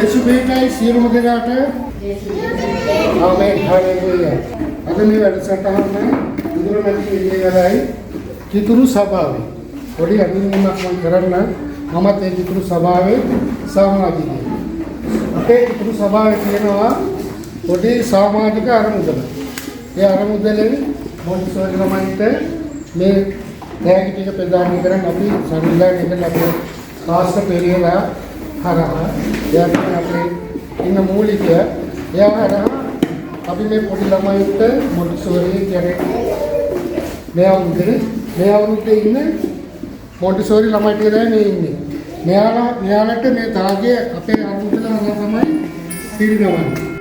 ජේසුබේටයි සියලුම දෙනාට ආමේන් හාලෙලූයා. අද මේ වැඩසටහන ඉදිරියට ඉල්ලේගලයි කිතුරු සභාවේ පොඩි අඳුනීමක් මම කරන්න මමත් ඒ කිතුරු සභාවේ සහභාගී අපේ කිතුරු සභාවේ තියෙනවා පොඩි සමාජික අරමුදල. ඒ අරමුදලෙන් මොන්ටිසෝරි ළමයින්ට මේ තෑගි ටික ප්‍රදානය කරන්න අපි සංවිධානය කරලා අපේ කාස්ට පෙරියලා හරහා එයාට අපේ ඉන්න මූලිකය එයා හරහා අපි මේ පොඩි ළමයින්ට මොන්ටිසෝරි කියන්නේ මේ අවුරුද්දේ ඉන්න මොන්ටිසෝරි ළමයි ටික දැන් මේ ඉන්නේ. මෙයාලට මේ තාගය අපේ අරමුදල හරහා තමයි පිළිගවන්නේ.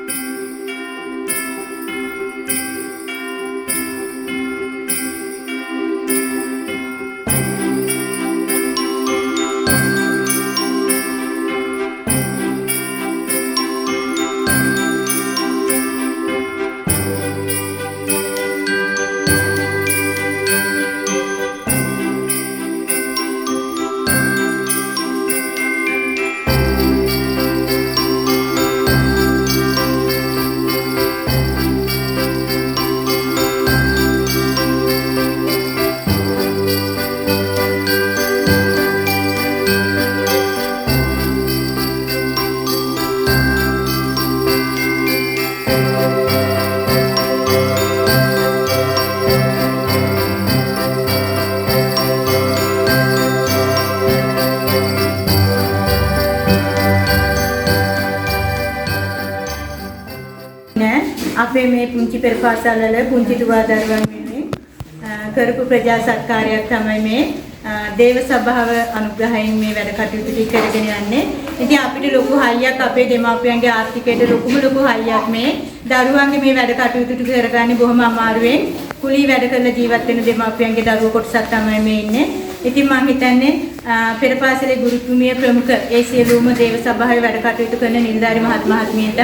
අපේ මේ පුංචි පෙරපාසල්වල පුංචි දුවා දරුවන් වෙනුවෙන් කරපු ප්‍රජා සත්කාරයක් තමයි මේ දේව සභාව අනුග්‍රහයෙන් මේ වැඩ කටයුතු ටික කරගෙන යන්නේ. ඉතින් අපිට ලොකු හයියක් අපේ දෙමාපියන්ගේ ආර්ථිකයට ලොකු හයියක් මේ දරුවන්ගේ මේ වැඩ කටයුතු ටික කරගන්නේ බොහොම අමාරුවෙන් කුලී වැඩ කරලා ජීවත් වෙන දෙමාපියන්ගේ දරුවෝ කොටසක් තමයි මේ ඉන්නේ. ඉතින් මම හිතන්නේ පෙරපාසලේ ගුරුතුමිය ප්‍රමුඛ ඒ සියලුම දේව සභාවේ වැඩ කටයුතු කරන නිලධාරි මහත්මයාට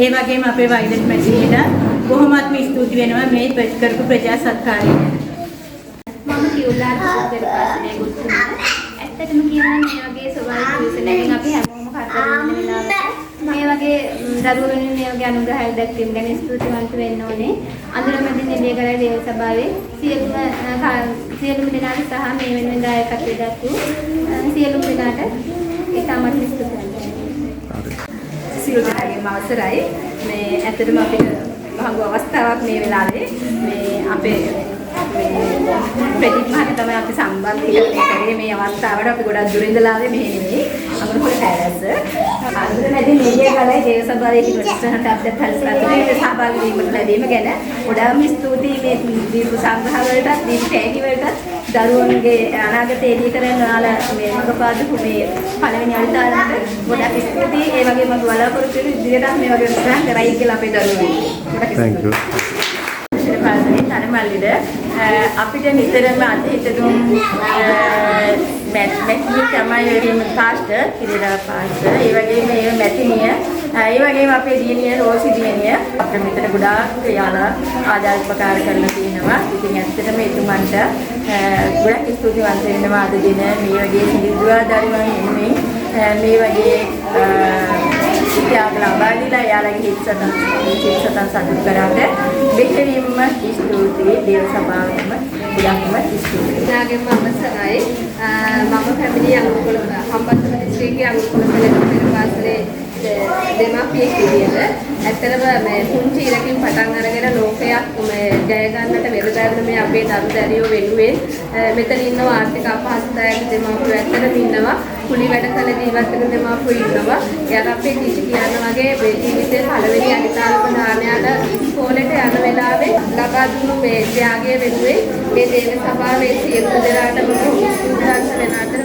ඒ වගේම අපේ වෛද්‍ය මැතිණියට බොහොමත්ම ස්තුති වෙනවා මේ කරපු ප්‍රජා සත්කාරය ගැන. මම කියුලාර පෙරපාසලේ ගුරුතුමිය. ඇත්තටම කියනවා මේ වගේ ස්වභාවික විශ්ලේෂණයෙන් අපි හැමෝම කතා කරන වෙලාවට මේ වගේ දරුවෝ වෙනුවෙන් මේ වගේ අනුග්‍රහයක් දැක්වීම ගැන ස්තුතිවන්ත වෙන්න ඕනේ. අඳුරමැදින් නිලේකරයි දේව සභාවේ සියලුම දෙනාට සහ මේ වෙනුවෙන් දායකත්වය දක්වූ සියලුම දෙනාට ඉතාමත් ස්තුතිවන්ත වෙනවා. සියලු දෙනාගේම අවසරයි. මේ ඇත්තටම අපිට මහඟු අවස්ථාවක් මේ වෙලාවේ මේ අපේ ප්‍රදීප් මහත්මයා තමයි අපි සම්බන්ධීකරණය කරේ මේ අවස්ථාවට. අපි ගොඩක් දුර ඉඳලා ආවේ මෙහෙ නෙමෙයි. අමරපුර පැලැස්ස. අඳුරමැදින් නිලේකරයි දේව සභාවේ ඉතිරිසහට අපිට පරිසරයේ සහභාගී වීමට ලැබීම ගැන ගොඩාක්ම ස්තුතියි මේ දීපු සංග්‍රහ වලටත් දීපු තෑගි වලටත් දරුවන්ගේ අනාගතයේ දී කරන ඔයාලා මේ මගපාදු මේ පළවෙනි අනිදානට ගොඩක් ස්තුතියි. ඒ වගේම අපි බලාපොරොත්තු වෙන ඉදිරියටත් මේ වගේ උත්සාහ කරයි කියලා අපේ දරුවෝ. Thank you. තනමල්ලිද අපිට නිතරම අතහිතතුම් මැතිනි තමයි වෙරිම පාස්ටර් ඉරිදා පාස්ටර් ඒ වගේම මේ මැතිනිය ඒ වගේම අපේ දියණිය රෝසි දියණිය අපිට මෙතන ගොඩාක් යාලා ආදායපකාර කරලා තිනවා. ඉතින් ඇත්තටම එතුමන්ට ගොඩක් ස්තුතිවන්ත වෙනවා අද දින මේ වගේ සිදුවා දරුවන් එන්නේ මේ වගේ ත්‍යාග ලබා දීලා යාළගේ හිතසතන් සතුට කරාට මෙහෙවීම ස්තුතියි දේව සභාවටම ගොඩක්ම ස්තුතියි. නාගෙම අවසරයි. මම පැමිණි අනුකූල හම්බන්තොට දිස්ත්‍රික්කයේ අනුකූල පෙරපාසලේ දෙමාපියෙක් විදියට ඇත්තටම මේ පුංචි ඉරකින් පටන් අරගෙන ලෝකයක් මේ ජය ගන්නට වෙරදැරන මේ අපේ දරුදැරියෝ වෙනුවෙන් මෙතන ඉන්න ආර්ථික අපහසුතාවයක දෙමාපියෝ ඇත්තටම ඉන්නවා. කුලි වැඩ කළ ජීවත් වෙන දෙමාපියෝ ඉන්නවා. එයාලා අපේ කිසි කියන වගේ මේ ජීවිතේ පළවෙනි අනිතාලක දානයට ඉස්කෝලේට යන වෙලාවේ ලබා දුන්නු මේ ත්‍යාගය වෙනුවෙන් මේ දේව සභාවේ සියලු දෙනාටම ස්තුතිවන්ත වෙන අතර